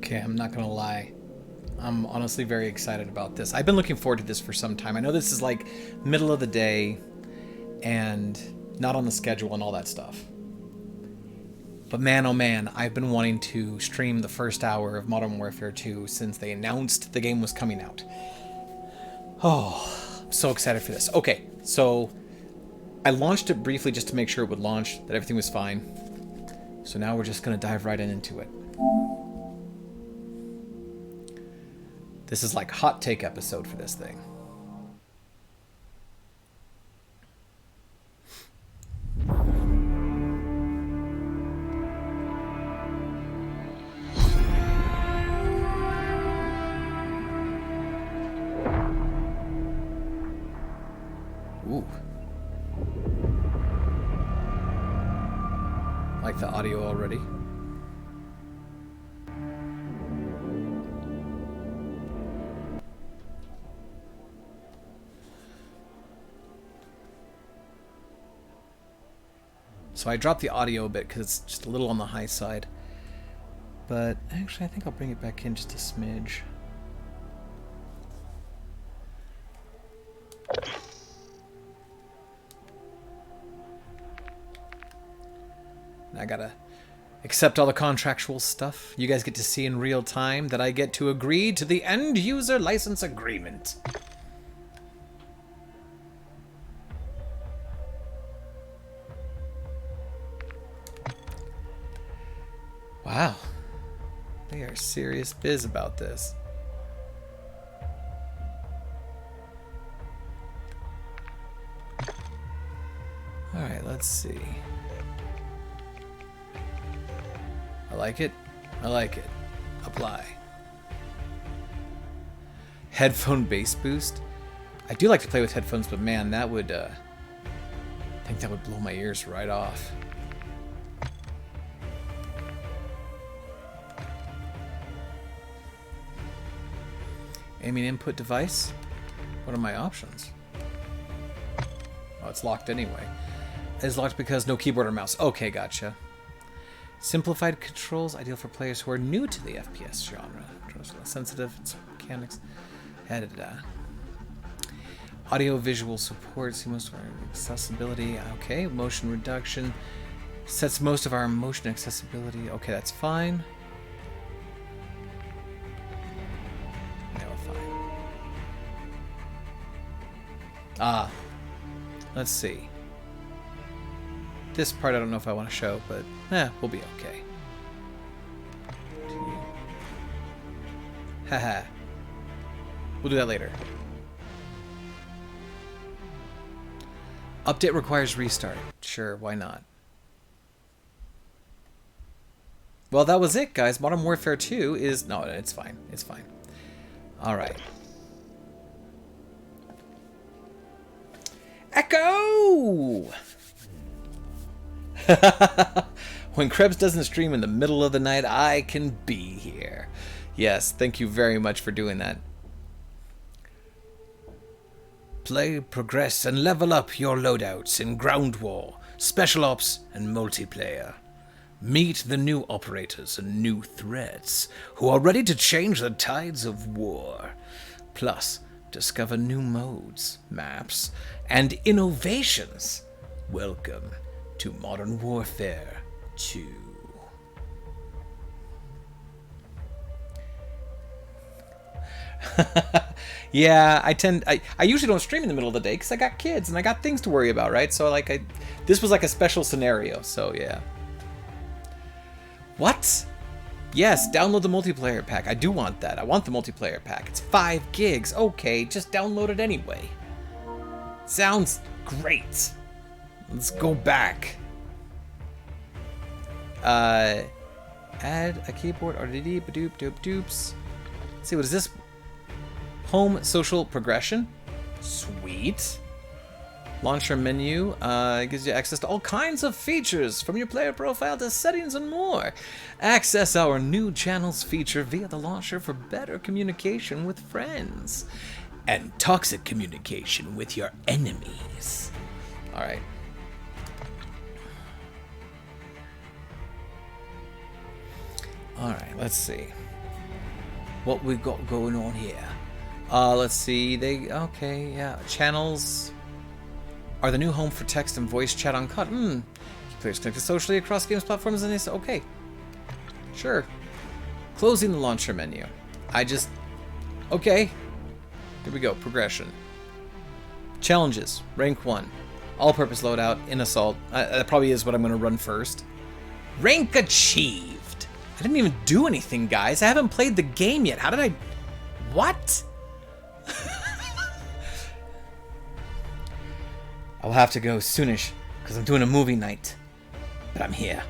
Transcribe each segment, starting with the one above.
Okay, I'm not gonna lie. I'm honestly very excited about this. I've been looking forward to this for some time. I know this is like middle of the day and not on the schedule and all that stuff. But man, oh man, I've been wanting to stream the first hour of Modern Warfare 2 since they announced the game was coming out. Oh, I'm so excited for this. Okay, so I launched it briefly just to make sure it would launch, that everything was fine. So now we're just gonna dive right into it. This is like hot take episode for this thing. Ooh. Like the audio already. So I dropped the audio a bit because it's just a little on the high side. But actually, I think I'll bring it back in just a smidge. And I gotta accept all the contractual stuff. You guys get to see in real time that I get to agree to the end user license agreement. Wow. They are serious biz about this. Alright, let's see. I like it. I like it. Apply. Headphone bass boost. I do like to play with headphones, but man, that would, I think that would blow my ears right off. Aiming input device? What are my options? Oh, it's locked anyway. It's locked because no keyboard or mouse. Okay, gotcha. Simplified controls, ideal for players who are new to the FPS genre. Sensitive, it's mechanics. Audio visual support, see most of our accessibility. Okay, motion reduction. Sets most of our motion accessibility. Okay, that's fine. Let's see. This part I don't know if I want to show, but we'll be okay. Haha. We'll do that later. Update requires restart. Sure, why not? Well, that was it, guys. Modern Warfare 2 is... No, it's fine. It's fine. Alright. Echo! When Krebs doesn't stream in the middle of the night, I can be here. Yes, thank you very much for doing that. Play, progress, and level up your loadouts in Ground War, Special Ops, and Multiplayer. Meet the new operators and new threats who are ready to change the tides of war. Plus, discover new modes, maps, and innovations. Welcome to Modern Warfare 2. Yeah, I usually don't stream in the middle of the day because I got kids and I got things to worry about, right? So like this was like a special scenario, so yeah. What? Yes, download the multiplayer pack. I do want that. I want the multiplayer pack. It's 5 gigs. Okay, just download it anyway. Sounds great. Let's go back. Add a keyboard. RDD. Badoop doop doops. Let's see, what is this? Home social progression. Sweet. Launcher menu gives you access to all kinds of features, from your player profile to settings and more. Access our new channels feature via the launcher for better communication with friends and toxic communication with your enemies. All right. All right, let's see. what we got going on here. Let's see. Okay, yeah. Channels are the new home for text and voice chat on COD. Players connected socially across games platforms and this. Okay. Sure. Closing the launcher menu. Okay. Here we go. Progression. Challenges. Rank 1. All-purpose loadout in Assault. That probably is what I'm going to run first. Rank achieved. I didn't even do anything, guys. I haven't played the game yet. How did I... What? I'll have to go soonish, because I'm doing a movie night. But I'm here.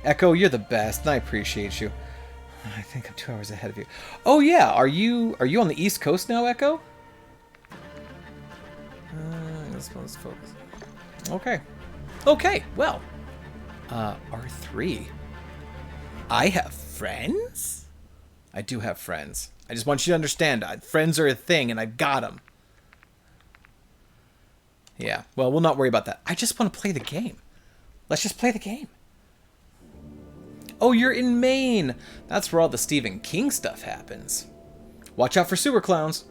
Echo, you're the best, and I appreciate you. I think I'm 2 hours ahead of you. Oh yeah, are you on the East Coast now, Echo? Let's focus. Okay. Okay, well. R3. I have friends? I do have friends. I just want you to understand, friends are a thing, and I've got them. Yeah, well, we'll not worry about that. I just want to play the game. Let's just play the game. Oh, you're in Maine. That's where all the Stephen King stuff happens. Watch out for sewer clowns.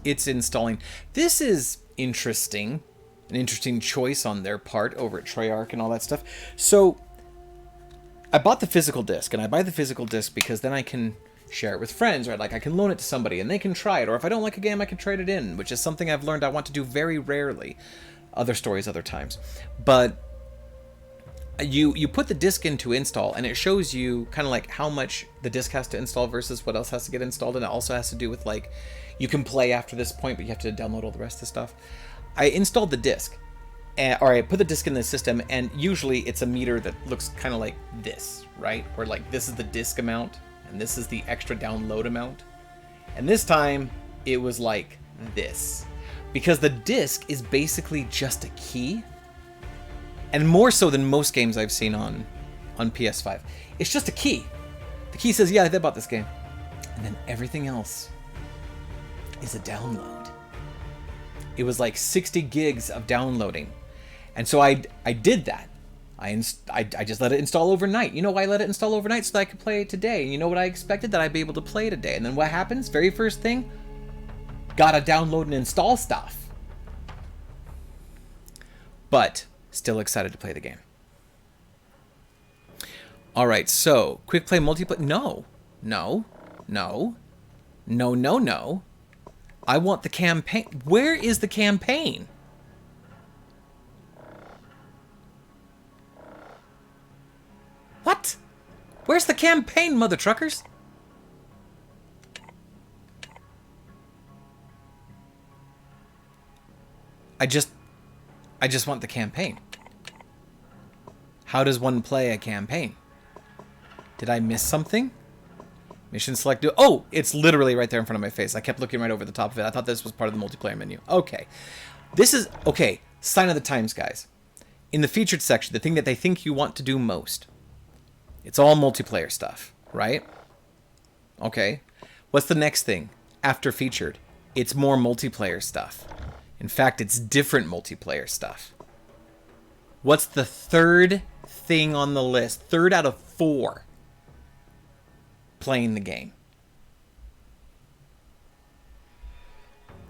It's installing. This is interesting. An interesting choice on their part over at Treyarch and all that stuff. So, I bought the physical disc, and I buy the physical disc because then I can share it with friends, right? Like, I can loan it to somebody, and they can try it. Or if I don't like a game, I can trade it in, which is something I've learned I want to do very rarely. Other stories, other times. But you put the disc in to install, and it shows you kind of like how much the disc has to install versus what else has to get installed, and it also has to do with, like, you can play after this point, but you have to download all the rest of the stuff. I installed the disc, or I put the disc in the system, and usually it's a meter that looks kind of like this, right? Where, like, this is the disc amount, and this is the extra download amount. And this time, it was like this. Because the disc is basically just a key, and more so than most games I've seen on PS5. It's just a key. The key says, yeah, I bought this game. And then everything else is a download. It was like 60 gigs of downloading. And so I did that. I just let it install overnight. You know why I let it install overnight? So that I could play it today. And you know what I expected? That I'd be able to play today. And then what happens? Very first thing, gotta download and install stuff. But still excited to play the game. Alright, so quick play multiplayer. No. I want the campaign. Where is the campaign? What? Where's the campaign, mother truckers? I just want the campaign. How does one play a campaign? Did I miss something? Mission select. Oh, it's literally right there in front of my face. I kept looking right over the top of it. I thought this was part of the multiplayer menu. Okay. This is, okay, sign of the times, guys. In the featured section, the thing that they think you want to do most. It's all multiplayer stuff, right? Okay. What's the next thing after featured? It's more multiplayer stuff. In fact, it's different multiplayer stuff. What's the third thing on the list? Third out of 4. Playing the game.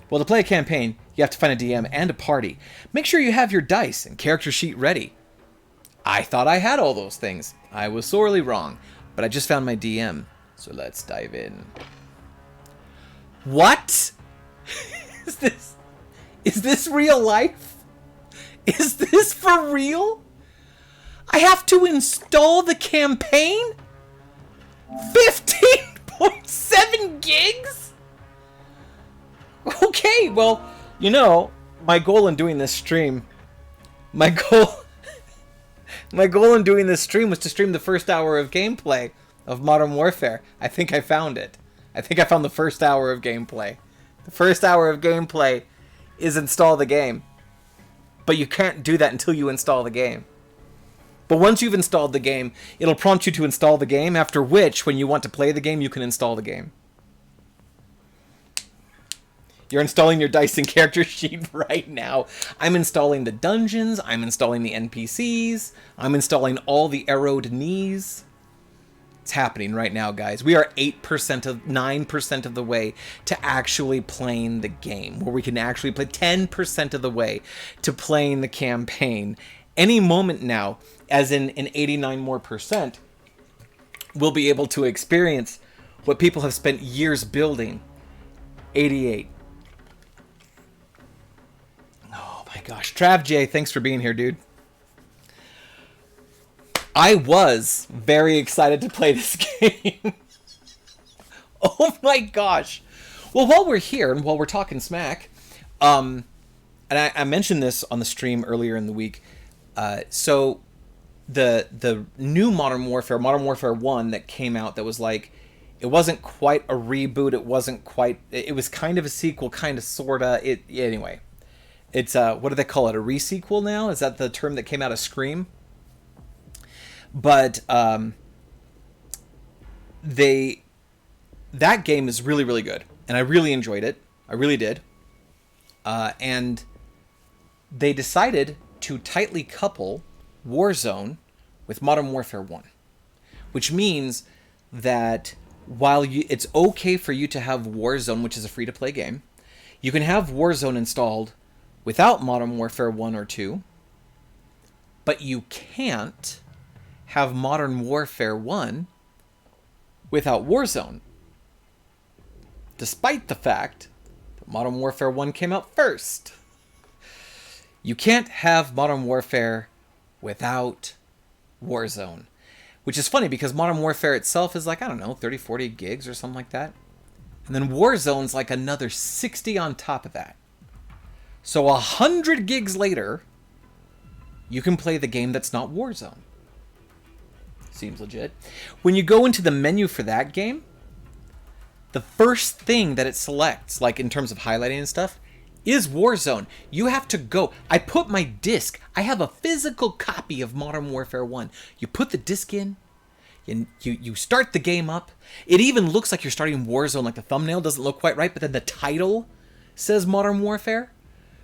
Well, to play a campaign, you have to find a DM and a party. Make sure you have your dice and character sheet ready. I thought I had all those things. I was sorely wrong, but I just found my DM, so let's dive in. What? Is this real life? Is this for real? I have to install the campaign? 15.7 gigs? Okay, well, you know, my goal in doing this stream, my goal in doing this stream was to stream the first hour of gameplay of Modern Warfare. I think I found it. I think I found the first hour of gameplay. The first hour of gameplay is install the game. But you can't do that until you install the game. But once you've installed the game, it'll prompt you to install the game, after which, when you want to play the game, you can install the game. You're installing your Dyson character sheet right now. I'm installing the dungeons. I'm installing the NPCs. I'm installing all the arrowed knees. It's happening right now, guys. We are 9% of the way to actually playing the game, where we can actually play 10% of the way to playing the campaign. Any moment now, as in an 89 more percent, we'll be able to experience what people have spent years building. 88. Oh my gosh. Trav J, thanks for being here, dude. I was very excited to play this game. Oh my gosh. Well, while we're here and while we're talking smack, and I mentioned this on the stream earlier in the week. So the new Modern Warfare 1 that came out, that was like, it wasn't quite a reboot. It was kind of a sequel, kind of, sorta. Anyway, it's, what do they call it? A re-sequel now? Is that the term that came out of Scream? But that game is really, really good, and I really enjoyed it. I really did. And they decided to tightly couple Warzone with Modern Warfare 1, which means that while it's okay for you to have Warzone, which is a free-to-play game, you can have Warzone installed without Modern Warfare 1 or 2, but you can't have Modern Warfare 1 without Warzone, despite the fact that Modern Warfare 1 came out first. You can't have Modern Warfare without Warzone, which is funny because Modern Warfare itself is like, I don't know, 30, 40 gigs or something like that. And then Warzone's like another 60 on top of that. So 100 gigs later, you can play the game that's not Warzone. Seems legit. When you go into the menu for that game, the first thing that it selects, like in terms of highlighting and stuff, is Warzone. You have to go. I put my disc. I have a physical copy of Modern Warfare 1. You put the disc in, and you start the game up. It even looks like you're starting Warzone, like the thumbnail doesn't look quite right, but then the title says Modern Warfare.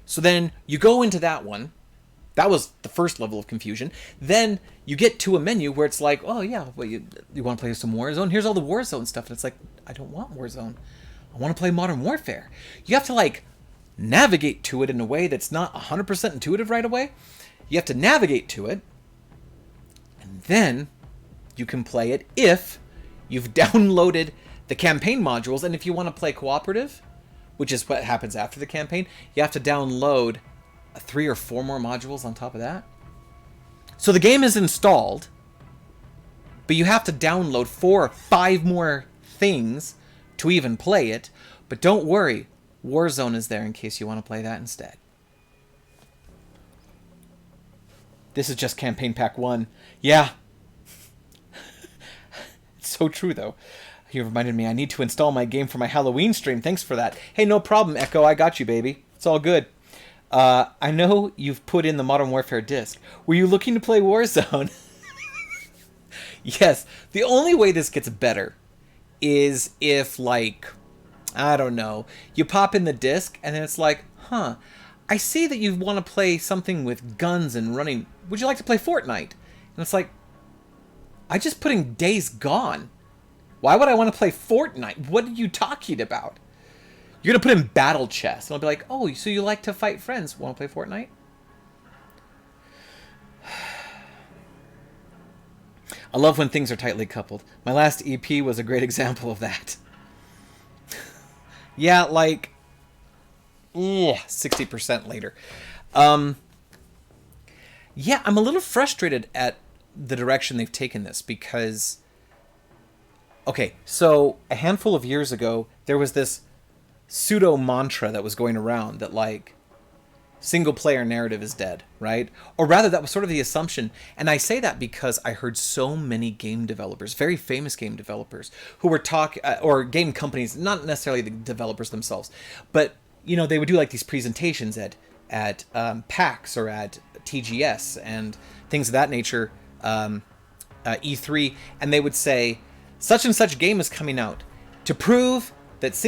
So then you go into that one. That was the first level of confusion. Then you get to a menu where it's like, oh yeah, well, you want to play some Warzone? Here's all the Warzone stuff. And it's like, I don't want Warzone. I want to play Modern Warfare. You have to like navigate to it in a way that's not 100% intuitive right away. You have to navigate to it. And then you can play it if you've downloaded the campaign modules. And if you want to play cooperative, which is what happens after the campaign, you have to download 3 or 4 more modules on top of that. So the game is installed, but you have to download 4 or 5 more things to even play it. But don't worry, Warzone is there in case you want to play that instead. This is just Campaign Pack 1. Yeah. It's so true, though. You reminded me I need to install my game for my Halloween stream. Thanks for that. Hey, no problem, Echo. I got you, baby. It's all good. I know you've put in the Modern Warfare disc. Were you looking to play Warzone? Yes. The only way this gets better is if, like, I don't know, you pop in the disc and then it's like, huh, I see that you want to play something with guns and running. Would you like to play Fortnite? And it's like, I just put in Days Gone. Why would I want to play Fortnite? What are you talking about? You're going to put in Battle Chess. And I'll be like, oh, so you like to fight friends. Want to play Fortnite? I love when things are tightly coupled. My last EP was a great example of that. Yeah, like, 60% later. Yeah, I'm a little frustrated at the direction they've taken this because, okay, so a handful of years ago, there was this pseudo mantra that was going around that, like, single player narrative is dead, right? Or rather, that was sort of the assumption. And I say that because I heard so many game developers, very famous game developers, who were or game companies, not necessarily the developers themselves, but, you know, they would do like these presentations at PAX or at TGS and things of that nature, E3, and they would say, such and such game is coming out to prove that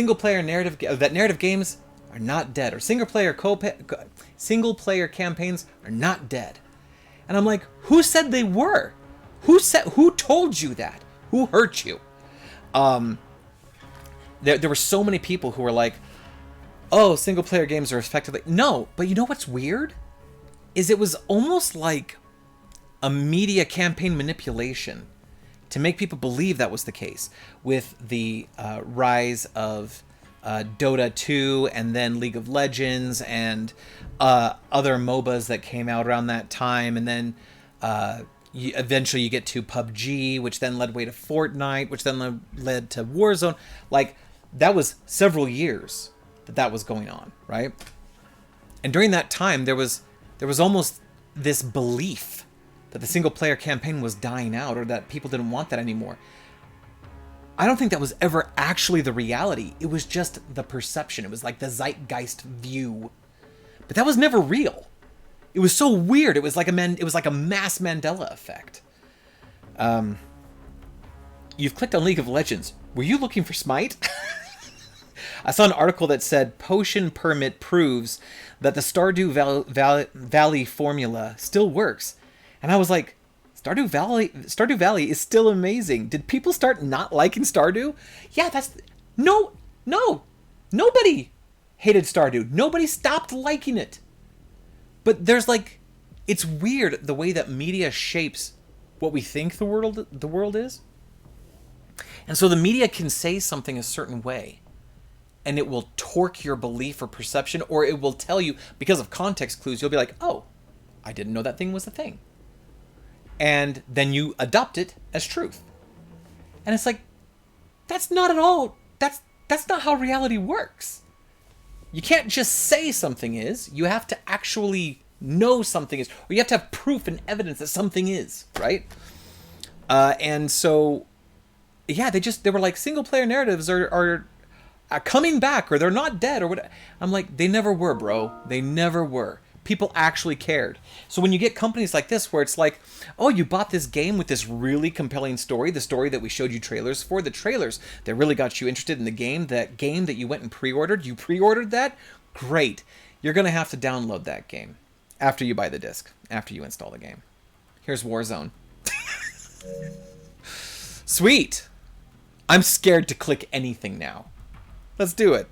narrative games are not dead, or single player campaigns are not dead. And I'm like, who said they were? Who told you that? Who hurt you? There were so many people who were like, oh, single player games are effectively... No, but you know what's weird? Is it was almost like a media campaign manipulation to make people believe that was the case, with the rise of Dota 2 and then League of Legends and other MOBAs that came out around that time, and then eventually you get to PUBG, which then led way to Fortnite, which then led to Warzone. Like, that was several years that was going on, right? And during that time, there was almost this belief that the single player campaign was dying out, or that people didn't want that anymore. I don't think that was ever actually the reality. It was just the perception. It was like the zeitgeist view. But that was never real. It was so weird. It was like a mass Mandela effect. You've clicked on League of Legends. Were you looking for Smite? I saw an article that said Potion Permit proves that the Stardew Valley formula still works. And I was like, Stardew Valley is still amazing. Did people start not liking Stardew? Yeah, nobody hated Stardew. Nobody stopped liking it. But there's like, it's weird the way that media shapes what we think the world is. And so the media can say something a certain way, and it will torque your belief or perception, or it will tell you, because of context clues, you'll be like, oh, I didn't know that thing was a thing. And then you adopt it as truth. And it's like, that's not at all, that's not how reality works. You can't just say something is, you have to actually know something is, or you have to have proof and evidence that something is, right? And so, yeah, they were like, single player narratives are coming back, or they're not dead, or what. I'm like, they never were, bro. They never were. People actually cared. So when you get companies like this where it's like, oh, you bought this game with this really compelling story, the story that we showed you trailers for, the trailers that really got you interested in the game, that game that you went and pre-ordered, you pre-ordered that? Great. You're going to have to download that game after you buy the disc, after you install the game. Here's Warzone. Sweet. I'm scared to click anything now. Let's do it.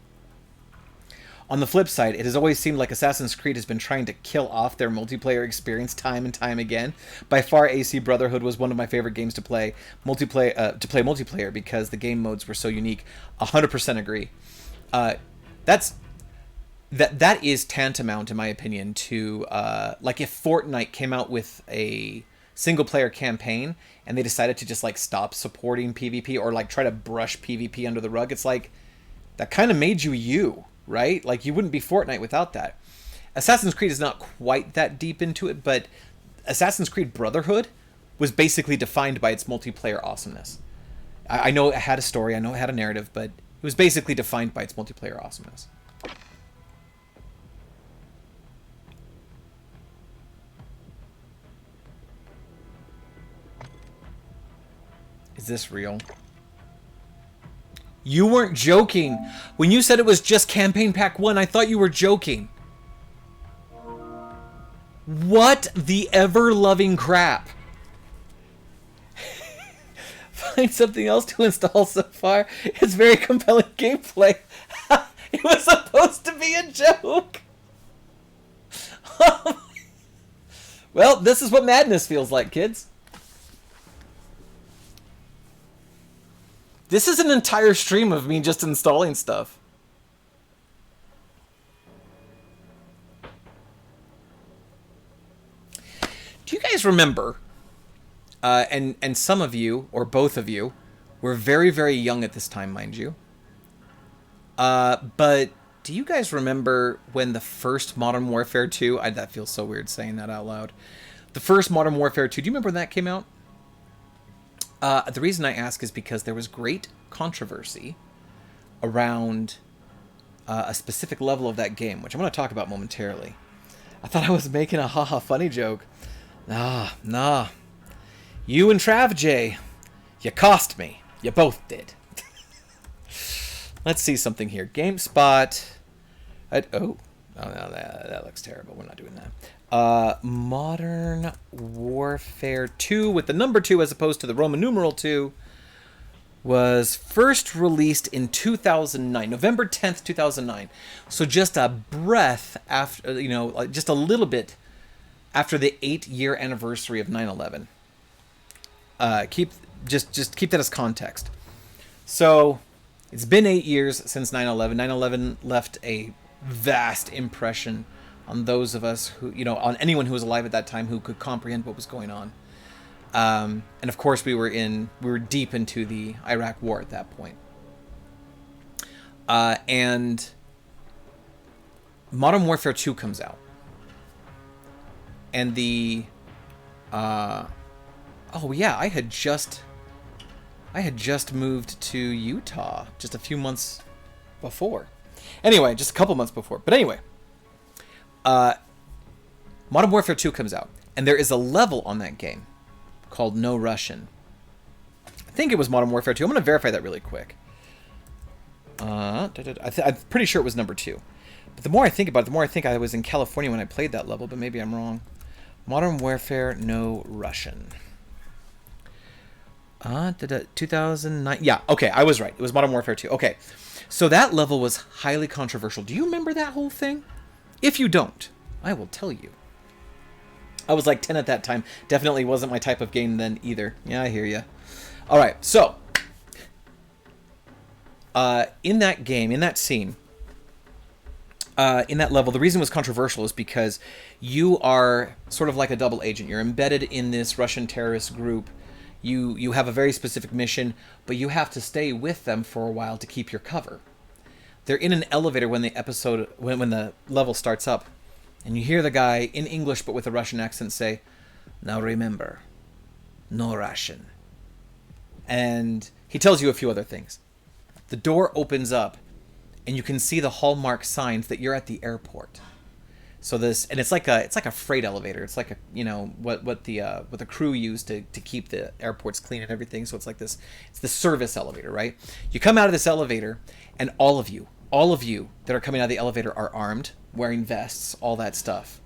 On the flip side, it has always seemed like Assassin's Creed has been trying to kill off their multiplayer experience time and time again. By far, AC Brotherhood was one of my favorite games to play multiplayer because the game modes were so unique. 100% agree. That is tantamount, in my opinion, to like if Fortnite came out with a single player campaign and they decided to just like stop supporting PvP, or like try to brush PvP under the rug. It's like, that kind of made you, right? Like, you wouldn't be Fortnite without that. Assassin's Creed is not quite that deep into it, but Assassin's Creed Brotherhood was basically defined by its multiplayer awesomeness. I know it had a story, I know it had a narrative, but it was basically defined by its multiplayer awesomeness. Is this real? You weren't joking. When you said it was just Campaign Pack 1, I thought you were joking. What the ever-loving crap? Find something else to install so far. It's very compelling gameplay. It was supposed to be a joke. Well, this is what madness feels like, kids. This is an entire stream of me just installing stuff. Do you guys remember, and some of you, or both of you, were very, very young at this time, mind you. But do you guys remember when the first Modern Warfare 2, that feels so weird saying that out loud. The first Modern Warfare 2, do you remember when that came out? The reason I ask is because there was great controversy around a specific level of that game, which I'm going to talk about momentarily. I thought I was making a haha funny joke. Nah. You and Trav J, you cost me. You both did. Let's see something here. GameSpot Oh, no, that looks terrible. We're not doing that. Modern Warfare 2 with the number 2 as opposed to the Roman numeral 2 was first released in 2009, November 10th, 2009. So just a breath after, just a little bit after the 8-year anniversary of 9/11. Just keep that as context. So it's been 8 years since 9/11. 9/11 left a vast impression on those of us who, on anyone who was alive at that time who could comprehend what was going on. And of course, we were deep into the Iraq War at that point. And Modern Warfare 2 comes out, and I had just moved to Utah just a few months before. Anyway, just a couple months before. But anyway, Modern Warfare 2 comes out, and there is a level on that game called No Russian. I think it was Modern Warfare 2. I'm going to verify that really quick. I'm pretty sure it was number 2. But the more I think about it, the more I think I was in California when I played that level, but maybe I'm wrong. Modern Warfare No Russian. 2009. Yeah, okay, I was right. It was Modern Warfare 2. Okay, so that level was highly controversial. Do you remember that whole thing? If you don't, I will tell you. I was like 10 at that time. Definitely wasn't my type of game then either. Yeah, I hear you. All right, so in that game, in that scene, in that level, the reason it was controversial is because you are sort of like a double agent. You're embedded in this Russian terrorist group. You have a very specific mission, but you have to stay with them for a while to keep your cover. They're in an elevator when the level starts up, and you hear the guy in English but with a Russian accent say, "Now remember, no Russian." And he tells you a few other things. The door opens up, and you can see the hallmark signs that you're at the airport. So it's like a freight elevator. It's like what the crew use to keep the airports clean and everything. So it's like this. It's the service elevator, right? You come out of this elevator, and all of you that are coming out of the elevator are armed, wearing vests, all that stuff.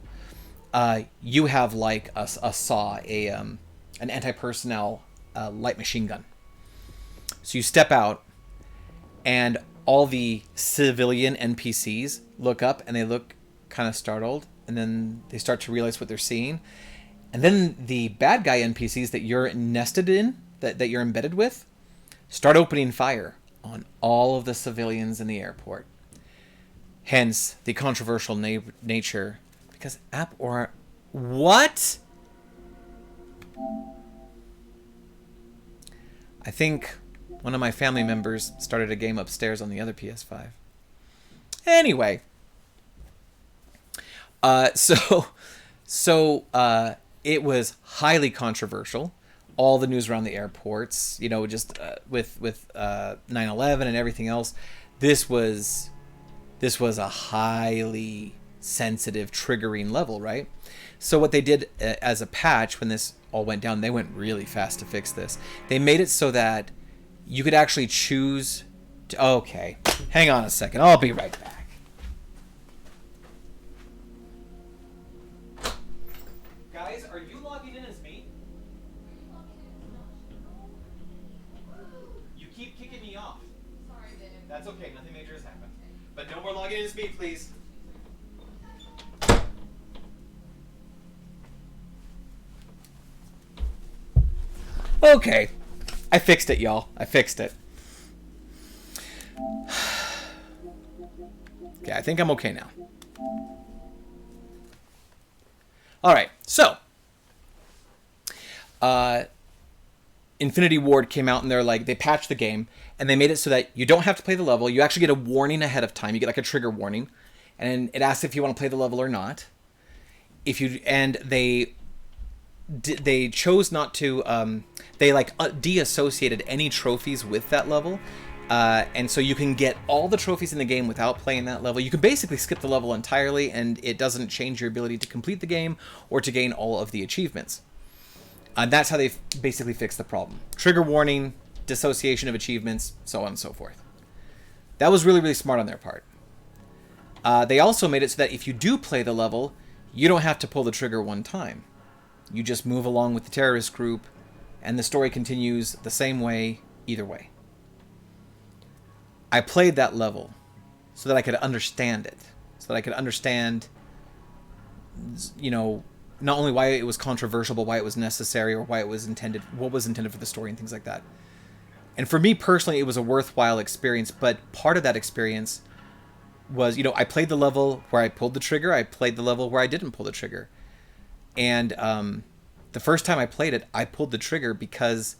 You have like a saw, an anti-personnel light machine gun. So you step out, and all the civilian NPCs look up, and they look kind of startled, and then they start to realize what they're seeing. And then the bad guy NPCs that you're nested in, that you're embedded with, start opening fire on all of the civilians in the airport. Hence the controversial nature, because what? I think one of my family members started a game upstairs on the other PS5. Anyway, so it was highly controversial. All the news around the airports, just with 9/11 and everything else. This was a highly sensitive, triggering level, right? So what they did as a patch when this all went down, they went really fast to fix this. They made it so that you could actually choose. Okay, hang on a second. I'll be right back. Guys, are you logging in as me? You keep kicking me off. Sorry, Dave. That's okay. Nothing major has happened. But no more logging in as me, please. Okay. I fixed it, y'all. I fixed it. Okay, I think I'm okay now. Alright, so Infinity Ward came out, and they patched the game, and they made it so that you don't have to play the level. You actually get a warning ahead of time. You get like a trigger warning, and it asks if you want to play the level or not. They chose not to. They deassociated any trophies with that level, and so you can get all the trophies in the game without playing that level. You can basically skip the level entirely, and it doesn't change your ability to complete the game or to gain all of the achievements. And that's how they basically fixed the problem. Trigger warning, dissociation of achievements, so on and so forth. That was really, really smart on their part. They also made it so that if you do play the level, you don't have to pull the trigger one time. You just move along with the terrorist group, and the story continues the same way, either way. I played that level so that I could understand it. So that I could understand, you know, not only why it was controversial, but why it was necessary, or why it was intended, what was intended for the story, and things like that. And for me personally, it was a worthwhile experience, but part of that experience was, you know, I played the level where I pulled the trigger, I played the level where I didn't pull the trigger. And the first time I played it, I pulled the trigger because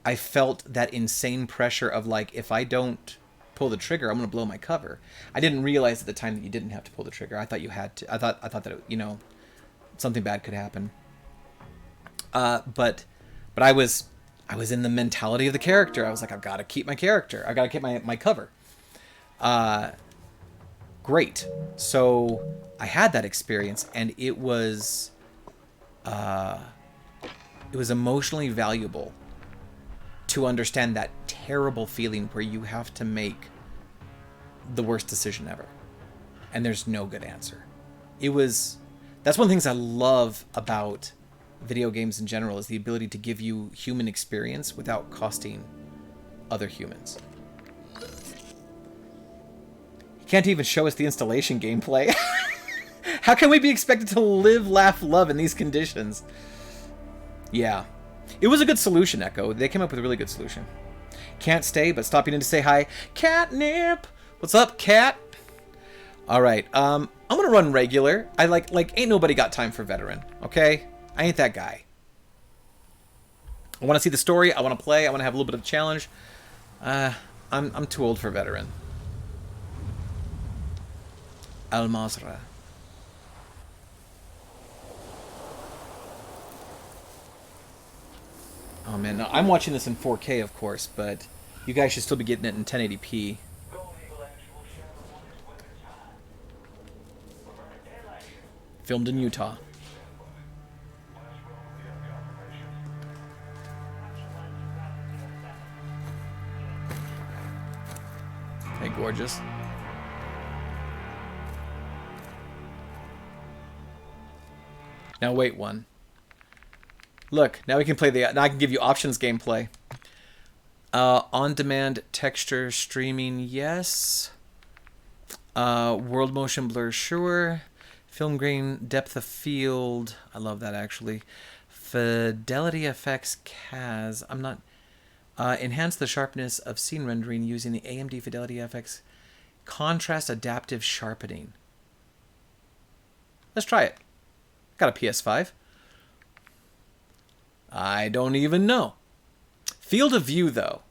I felt that insane pressure of, like, if I don't pull the trigger, I'm going to blow my cover. I didn't realize at the time that you didn't have to pull the trigger. I thought you had to. I thought that it, you know, something bad could happen. But I was in the mentality of the character. I was like, I've got to keep my character. I've got to keep my cover. Great. So I had that experience, and it was emotionally valuable to understand that terrible feeling where you have to make the worst decision ever, and there's no good answer. That's one of the things I love about video games in general, is the ability to give you human experience without costing other humans. You can't even show us the installation gameplay. How can we be expected to live, laugh, love in these conditions? Yeah. It was a good solution, Echo. They came up with a really good solution. Can't stay, but stopping in to say hi. Catnip! What's up, cat? Alright, I'm gonna run regular. I like ain't nobody got time for veteran, okay? I ain't that guy. I want to see the story. I want to play. I want to have a little bit of a challenge. I'm too old for veteran. Al Mazrah. Oh man, no, I'm watching this in 4K, of course, but you guys should still be getting it in 1080p. Filmed in Utah. Hey, gorgeous. Now wait one. Look, now we can play now I can give you options gameplay. On-demand texture streaming, yes. World motion blur, sure. Film grain, depth of field. I love that, actually. Fidelity effects, CAS. I'm not... enhance the sharpness of scene rendering using the AMD Fidelity FX contrast adaptive sharpening. Let's try it. Got a PS5. I don't even know. Field of view, though.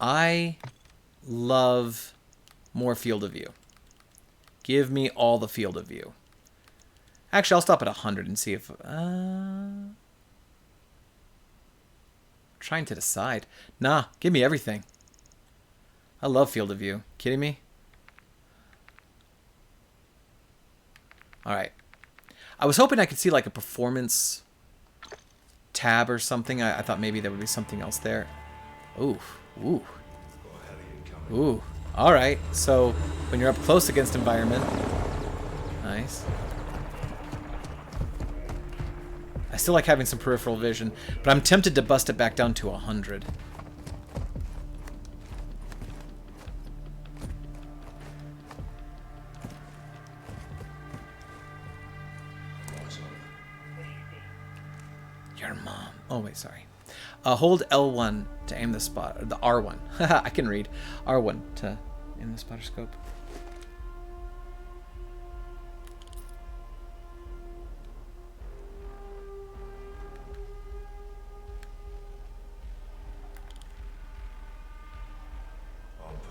I love more field of view. Give me all the field of view. Actually, I'll stop at 100 and see if... trying to decide. Nah, give me everything. I love field of view. Kidding me? Alright. I was hoping I could see like a performance tab or something. I thought maybe there would be something else there. Ooh. Ooh. Ooh. Alright. So, when you're up close against environment. Nice. I still like having some peripheral vision, but I'm tempted to bust it back down to 100. Your mom. Oh, wait, sorry. Hold L1 to aim the spot. Or the R1. I can read. R1 to aim the spotter scope.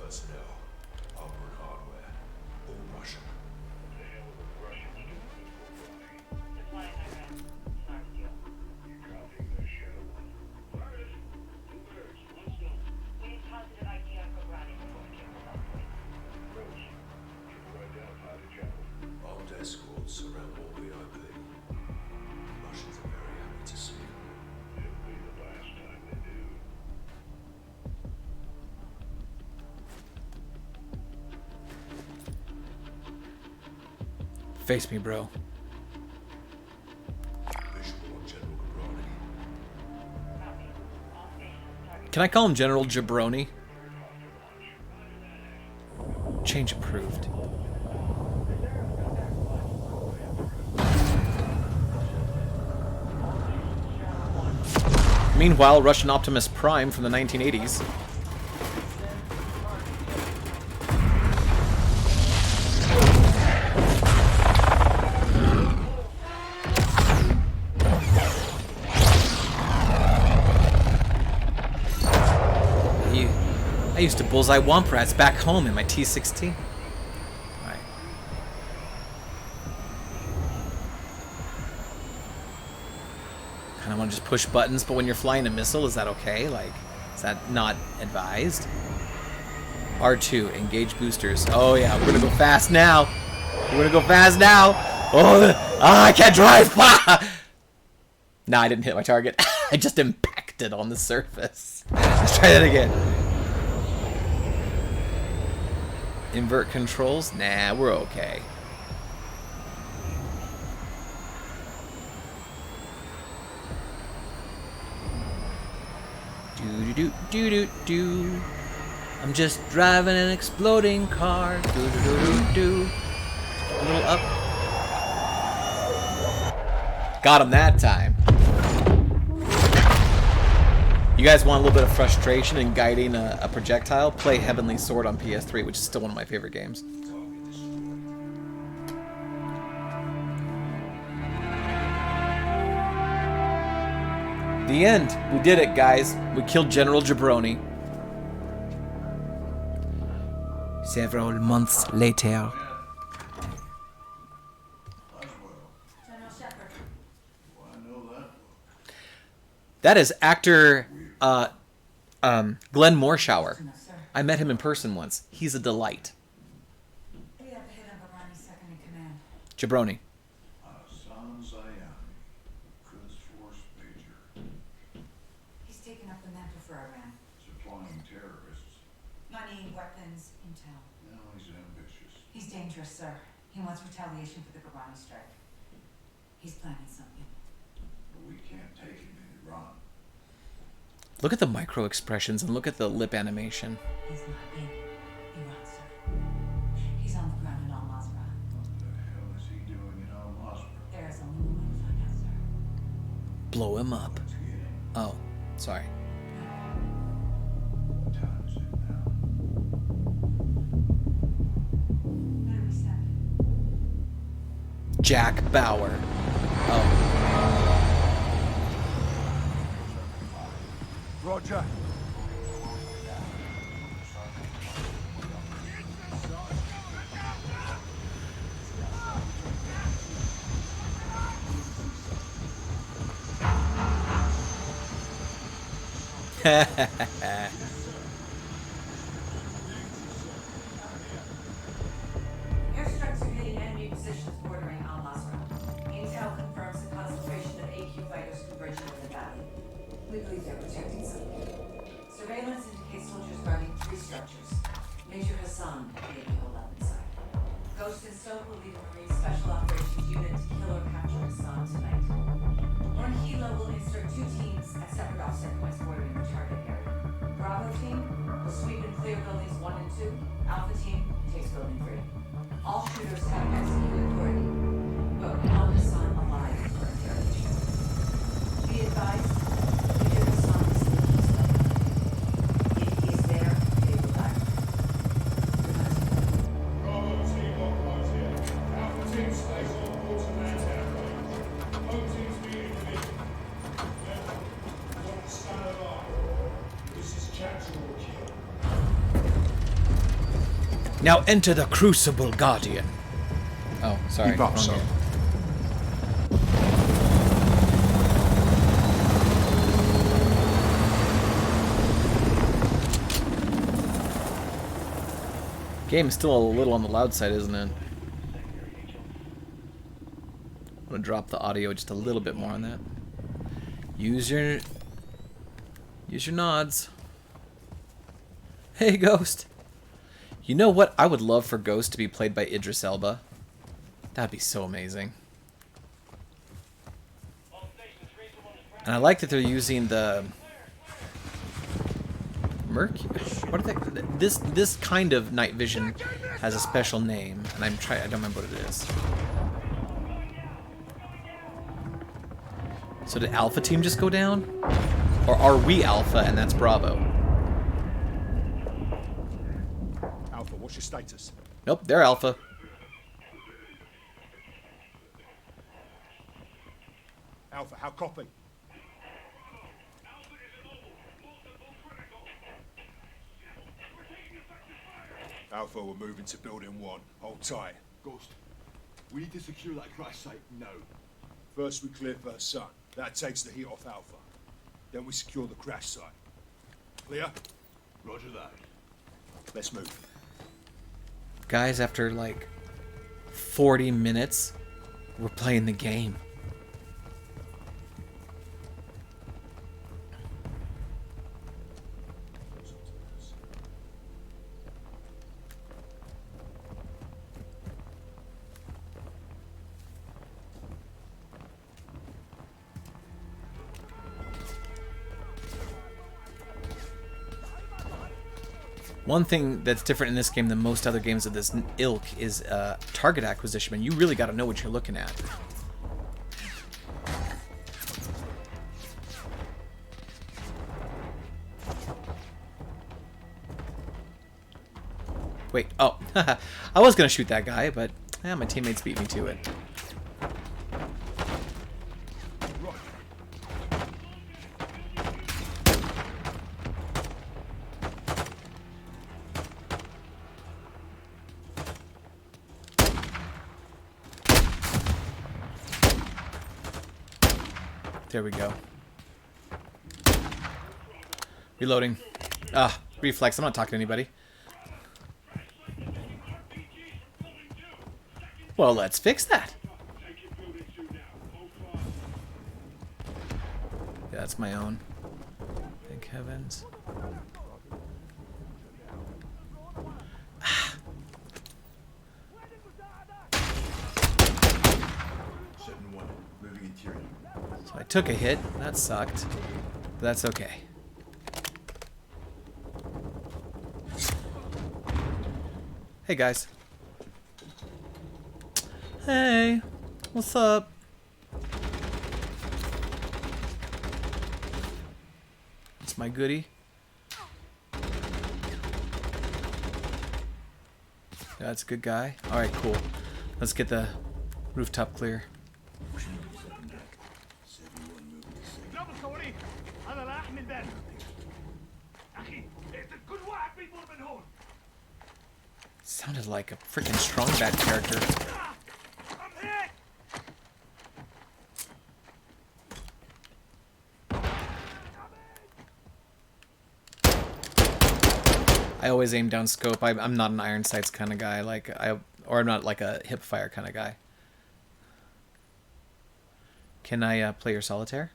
Personnel, armored hardware, all Russian. What the hell are the Russians doing this for? Supplying my rent. Smart deal. You copying their shadow one? First, two birds, one stone. We need positive ID on Kograni before we can move outpoint. Approach. Should have identified the channel. Armed escorts surround all VIP. Russians are very happy to see you. It'll be the last time they do. Face me, bro. Visual on General Cabrani. Copy. All stations target. Can I call him General Jabroni? Change approved. Meanwhile, Russian Optimus Prime from the 1980s. I used to bullseye womp rats back home in my T-16. Alright. Kinda wanna just push buttons, but when you're flying a missile, is that okay? Like, is that not advised? R2, engage boosters. Oh yeah, we're gonna go fast now. We're gonna go fast now. Oh, I can't drive. Nah, I didn't hit my target. I just impacted on the surface. Let's try that again. Invert controls? Nah, we're okay. Do do do do do. I'm just driving an exploding car. Do do do do do. A little up. Got him that time. You guys want a little bit of frustration in guiding a projectile? Play Heavenly Sword on PS3, which is still one of my favorite games. The end. We did it, guys. We killed General Jabroni. Several months later. General Shepard. Well, I know that. That is actor Glenn Morshower. No, sir. I met him in person once. He's a delight. We have a hit on Gabrani's second in command. Jabroni. Hassan Zayani, Quds Force Major, He's taken up the mantle for Iran. supplying terrorists. Money, weapons, intel. Now he's ambitious. He's dangerous, sir. He wants retaliation for the Gabrani strike. He's planning something. But we can't take him in Iran. Look at the micro expressions and look at the lip animation. He's not in Iran, sir. He's on the ground in Al-Mazrah. What the hell is he doing in Al-Masra? There is only one way to find out, sir. Blow him up. Let's get him. Oh, sorry. What time is it now? Better reset. Jack Bauer. Oh. Roger. Airstrikes are hitting enemy positions bordering Al-Mazrah. Intel confirms the concentration of AQ fighters converging in the valley. We believe they're protecting something. Surveillance indicates soldiers guarding 3 structures. Major Hassan may be holed up inside. Ghost and Stoke will lead a Marine Special Operations Unit to kill or capture Hassan tonight. One Hilo will insert 2 teams at separate offset points bordering the target area. Bravo team will sweep and clear buildings 1 and 2. Alpha team takes building 3. All shooters have executed authority, but we want Hassan alive for interrogation. Be advised, Major Hassan is in the East Lake. If he is there, they will die. Bravo team occupies here. Alpha team stays on Waterman's aircraft. Home teams meeting division. Remember, we want to stand alive. This is capture or kill. Now enter the Crucible Guardian. Oh, sorry. Keep up, wrong sir. game. Game is still a little on the loud side, isn't it? I'm gonna drop the audio just a little bit more on that. Use your nods. Hey, Ghost. You know what? I would love for Ghost to be played by Idris Elba. That'd be so amazing. And I like that they're using the Mercury. What are they? This kind of night vision has a special name, and I don't remember what it is. So did Alpha Team just go down? Or are we Alpha and that's Bravo? Alpha, what's your status? Nope, they're Alpha. Alpha, how copy? Alpha, we're moving to building 1. Hold tight. Ghost, we need to secure that crash site now. First we clear First Sun. That takes the heat off Alpha. Then we secure the crash site. Clear? Roger that. Let's move. Guys, after like 40 minutes, we're playing the game. One thing that's different in this game than most other games of this ilk is target acquisition, and you really got to know what you're looking at. Wait, oh, I was going to shoot that guy, but my teammates beat me to it. There we go. Reloading. Reflex. I'm not talking to anybody. Well, let's fix that. Yeah, that's my own. Thank heavens. So I took a hit. That sucked. But that's okay. Hey, guys. Hey. What's up? It's my goodie. That's a good guy. Alright, cool. Let's get the rooftop clear. Sounded like a freaking strong bad character. I always aim down scope. I'm not an iron sights kind of guy. Or I'm not like a hip fire kind of guy. Can I play your solitaire?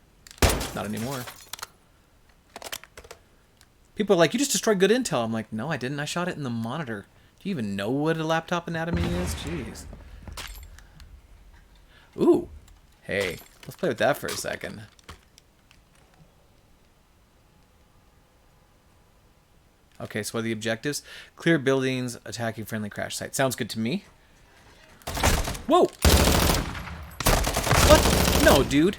Not anymore. People are like, you just destroyed good intel. I'm like, no, I didn't. I shot it in the monitor. Do you even know what a laptop anatomy is? Jeez. Ooh. Hey, let's play with that for a second. Okay, so what are the objectives? Clear buildings, attacking friendly crash site. Sounds good to me. Whoa! What? No, dude.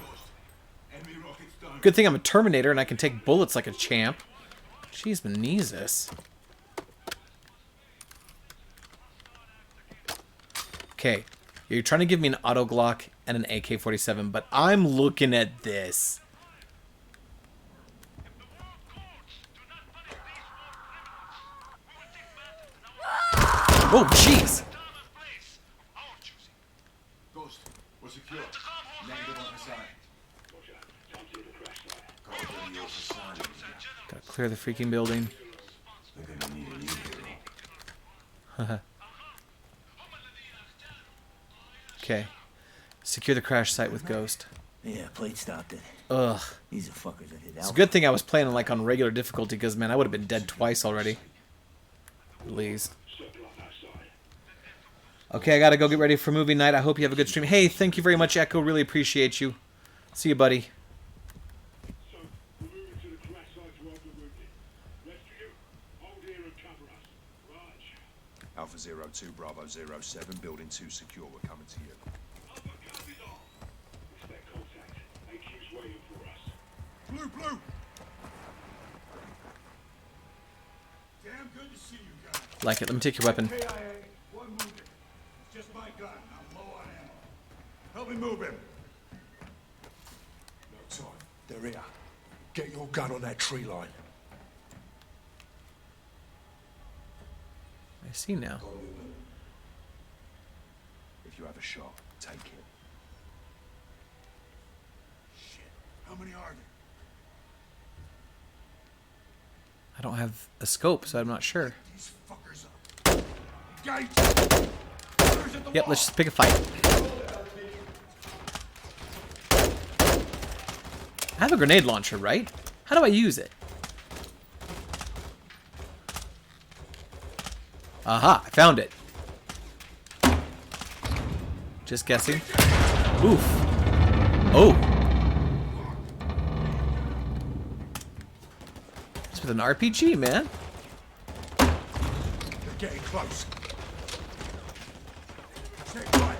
Good thing I'm a Terminator and I can take bullets like a champ. Jeez, Benezus. Okay, you're trying to give me an auto Glock and an AK-47, but I'm looking at this. Oh, jeez. Ghost, we're secure. Negative on Hassan. Gotta clear the freaking building. They're gonna need a new hero. Okay. Secure the crash site with Ghost. Yeah, plate stopped it. Ugh. These are fuckers that hit It's a Alpha. good thing I was playing on regular difficulty, because, man, I would have been dead twice already. At least. Okay, I gotta go get ready for movie night. I hope you have a good stream. Hey, thank you very much, Echo. Really appreciate you. See you, buddy. So, we're moving to the crash site to help the wounded. Rest of you, hold here and cover us. Raj. Alpha 02, Bravo 07, building 2 secure. We're coming to you. Alpha copies all. Expect contact. AQ's waiting for us. Blue! Damn good to see you guys. Like it. Let me take your weapon. KIA, one moving. It's just my gun. I'm low on ammo. Help me move him. No time. They're here. Get your gun on that tree line. I see now. If you have a shot, take it. Shit. How many are there? I don't have a scope, so I'm not sure. These fuckers up. Engage! Fires at the Yep, wall. let's just pick a fight. I have a grenade launcher, right? How do I use it? Aha, I found it. Just guessing. Oof. Oh. It's with an RPG, man. They're getting close. Stay quiet.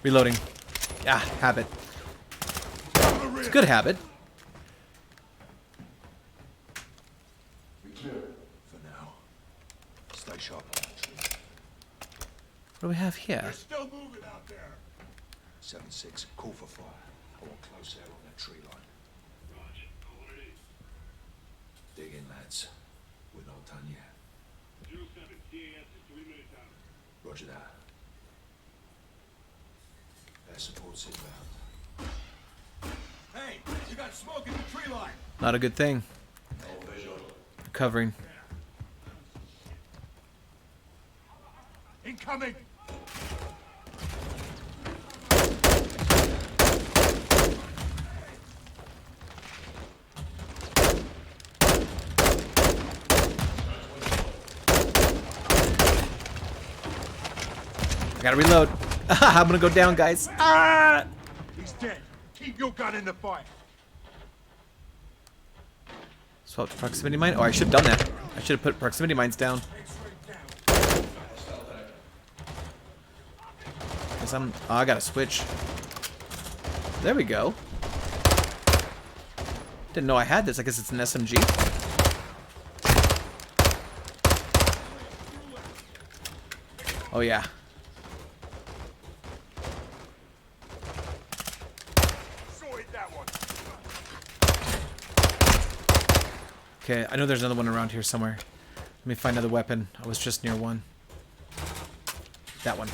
Reloading. Yeah, habit. It's a good habit. For now. Stay sharp on that tree. What do we have here? They're still moving out there. 7-6, call for fire. I want close air on that tree line. Raj, call it in. Dig in, lads. We're not done yet. 07, CAS is 3 minutes out. Roger that. Air support's inbound. Hey, you got smoke in the tree line. Not a good thing. No visual. Covering. Incoming. I gotta reload. I'm gonna go down, guys. Ah! He's dead. Keep your gun in the fire. Swap to proximity mine. Oh, I should have done that. I should have put proximity mines down. Guess I'm. Oh, I gotta switch. There we go. Didn't know I had this. I guess it's an SMG. Oh yeah. Sorted that one. Okay, I know there's another one around here somewhere. Let me find another weapon. I was just near one. That one.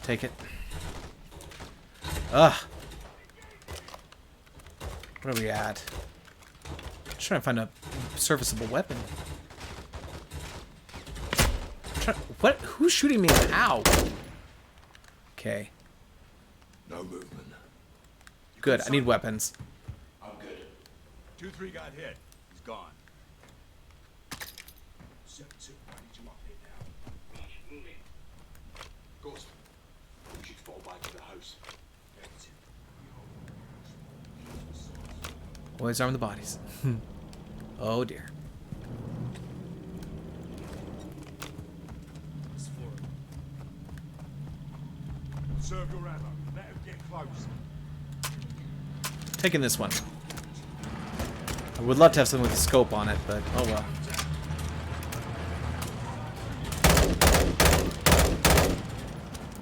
Take it. Ugh. Where are we at? Just trying to find a serviceable weapon. What? Who's shooting me and how? Okay. No movement. Good. I need weapons. I'm good. 2-3 got hit. He's gone. 7-2, I need you up here now. Raj, moving. Ghost, we should fall back to the house. Always arm the bodies. Oh dear. Serve your ammo. Let him get close. Taking this one. I would love to have something with a scope on it, but oh well.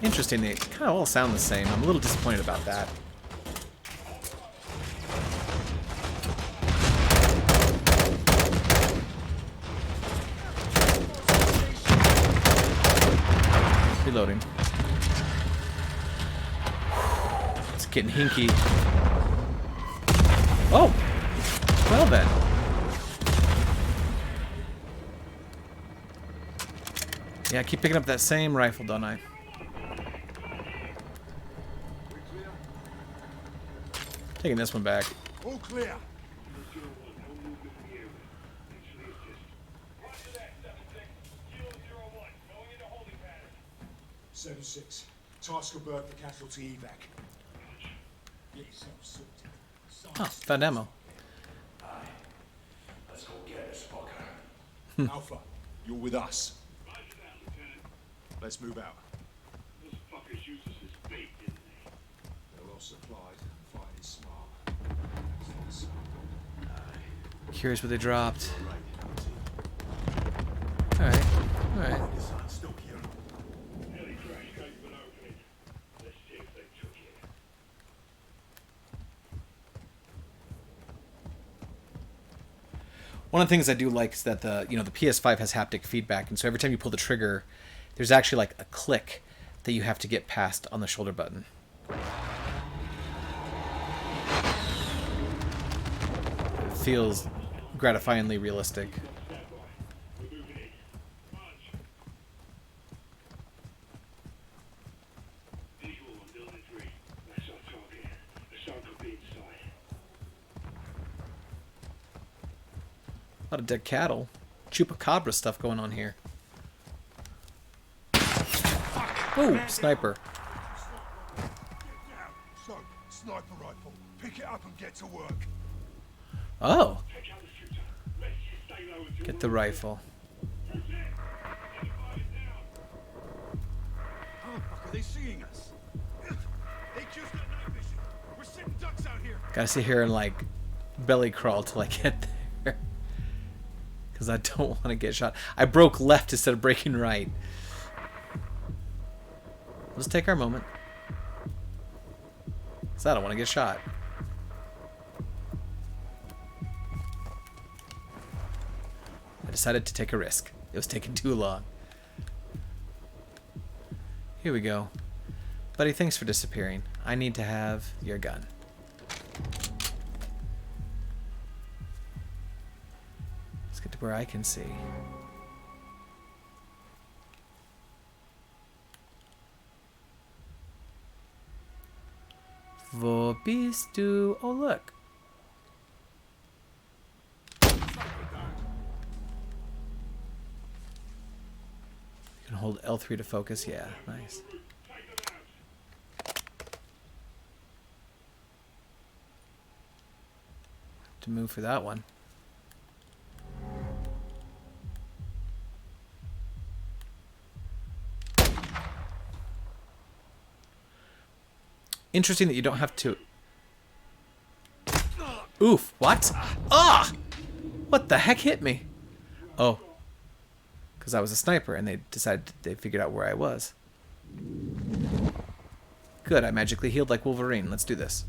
Interesting, they kind of all sound the same. I'm a little disappointed about that. Reloading. It's getting hinky. Oh! Well then. Yeah, I keep picking up that same rifle, don't I? Taking this one back. All clear. Roger that, 7-6. Kilo 01. Going into holding pattern. 7-6. Task alert for casualty evac. Get yourself sorted. Oh, found ammo. Let's go get this fucker. Alpha, you're with us. Roger that, Lieutenant. Let's move out. Those fuckers used us as bait, didn't they? They're well supplied and fighting smart. Curious what they dropped. Right, Alright. Alright. son, still here. Heli crash capable opening. Let's see if they took it. One of the things I do like is that the PS5 has haptic feedback, and so every time you pull the trigger, there's actually like a click that you have to get past on the shoulder button. It feels gratifyingly realistic. We're moving in. March. Visual on building 3. That's our target. Assange could be inside. A lot of dead cattle. Chupacabra stuff going on here. Ooh, sniper. So, sniper rifle. Pick it up and get to work. Oh, Take out the shooter. Let's just stay low until get the rifle. That's it. Get the fire down. How the fuck are they seeing us? AQ's got night vision. We're sitting ducks out here. Gotta sit here and like belly crawl till I get there. Because I don't want to get shot. I broke left instead of breaking right. Let's take our moment. Because I don't want to get shot. I decided to take a risk. It was taking too long. Here we go. Buddy, thanks for disappearing. I need to have your gun. Let's get to where I can see. Wo bist du? Oh, look. You can hold L3 to focus. Yeah, nice. To move for that one. Interesting that you don't have to... Oof, what? Ah! What the heck hit me? Oh. Because I was a sniper and they figured out where I was. Good, I magically healed like Wolverine. Let's do this.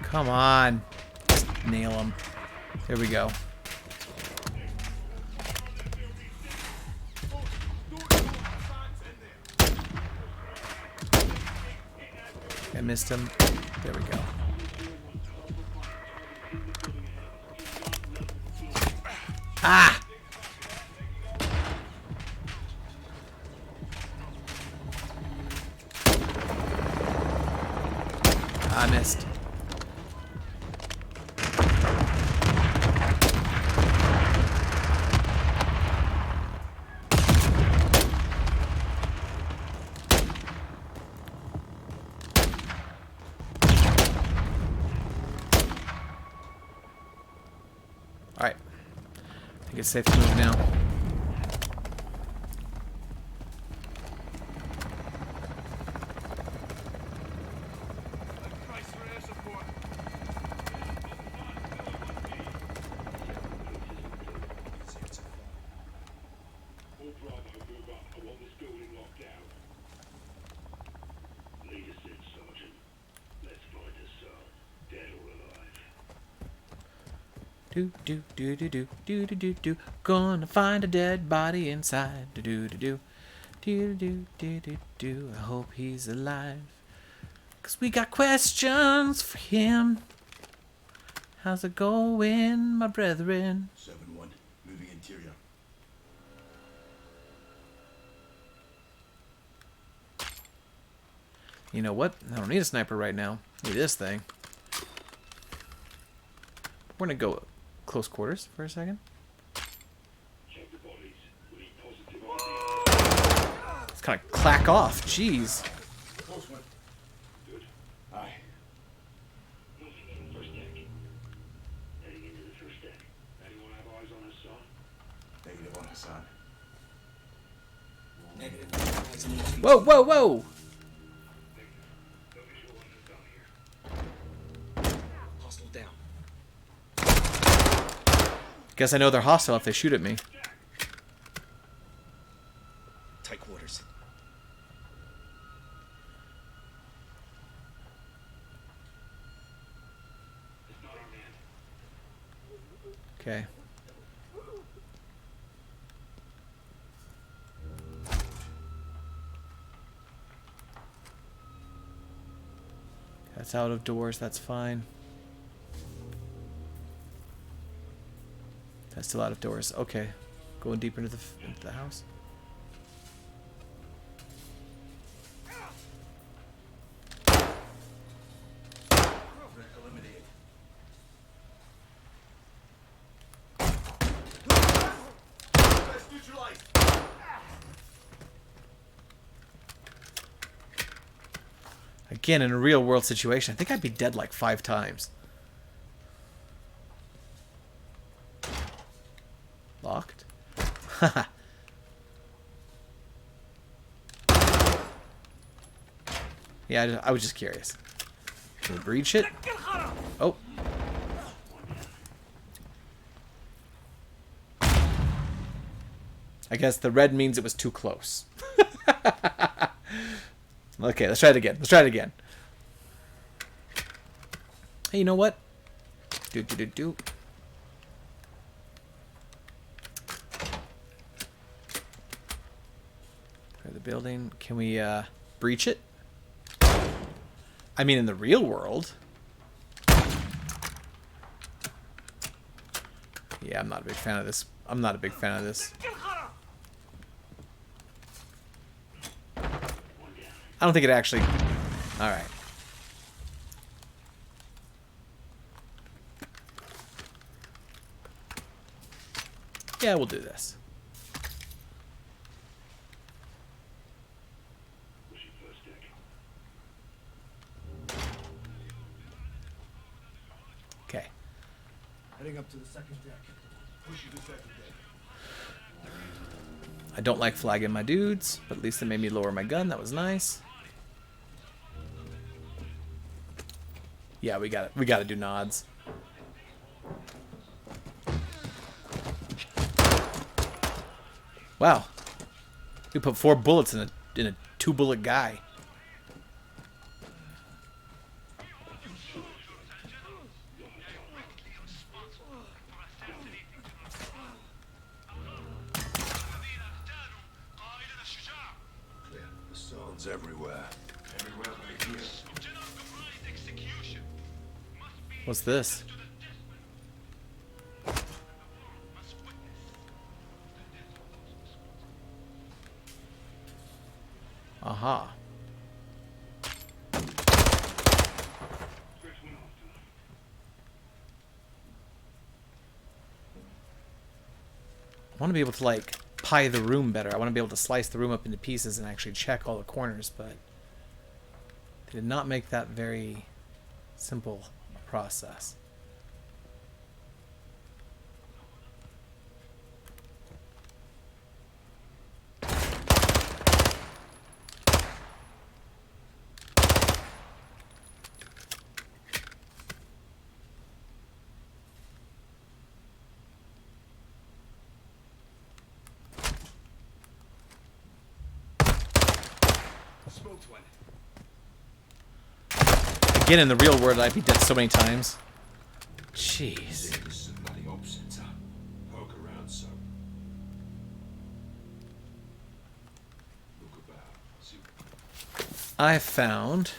Come on. Just nail him. There we go. I missed him. There we go. Ah! I missed. Alright. I think it's safe to move now. All Bravo, move up. I want this building locked down. Lead us in, Sergeant. Let's find his son, dead or alive. Do do do do do do do do do. Gonna find a dead body inside. Do do do do do do do do do. I hope he's alive. 'Cause we got questions for him. How's it going, my brethren? 7-1, moving interior. You know what? I don't need a sniper right now. I need this thing. We're gonna go close quarters for a second. Check the bodies. We need positive on Let's kind of clack off. Jeez. Close one. Good. Aye. Moving in first deck. Heading into the first deck. Anyone have eyes on Hassan? Negative on Hassan. Whoa, whoa, whoa! No visual on Hassan here. Hostile down. Guess I know they're hostile if they shoot at me. Tight quarters. It's not our man. Okay. That's out of doors, that's fine. That's still out of doors. Okay. Going deeper into the house. Eliminated. That's neutralized. Again, in a real world situation, I think I'd be dead like 5 times. Locked? Haha. Yeah, I was just curious. Can we breach it? Oh. I guess the red means it was too close. Okay, let's try it again. Let's try it again. Hey, you know what? Do. Clear the building. Can we breach it? I mean, in the real world. Yeah, I'm not a big fan of this. I'm not a big fan of this. I don't think it actually... Alright. Yeah, we'll do this. Pushing first deck. Okay. Heading up to the second deck. Pushing the second deck. I don't like flagging my dudes, but at least it made me lower my gun. That was nice. Yeah, we gotta do nods. Wow. We put 4 bullets in a 2-bullet guy. Clear. Hassans everywhere. Everywhere but here. What's this? Aha. I want to be able to, like, pie the room better. I want to be able to slice the room up into pieces and actually check all the corners, but they did not make that very simple a process. Smoked one. Again, in the real world, I'd be dead so many times. Jeez. This is a bloody op center. Poke around some. Look about. See. I found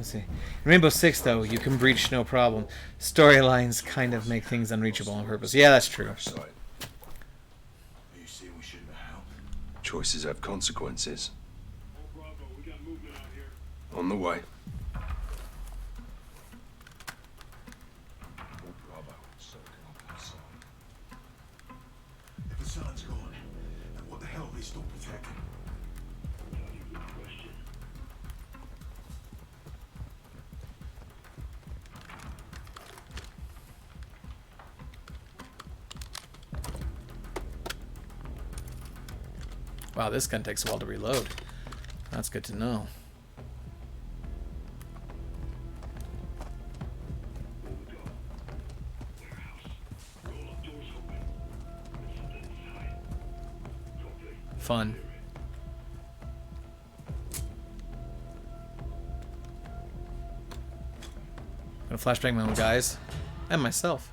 Let's see. In Rainbow Six, though, you can breach no problem. Storylines kind of make things unreachable on purpose. Yeah, that's true. Side. Are you saying we shouldn't have helped? Choices have consequences. Oh, Bravo, we got movement out here. On the way. If Hassan's gone, then what the hell are they still protecting? Wow, this gun takes a while to reload. That's good to know. Fun. Gonna flashbang my own guys and myself.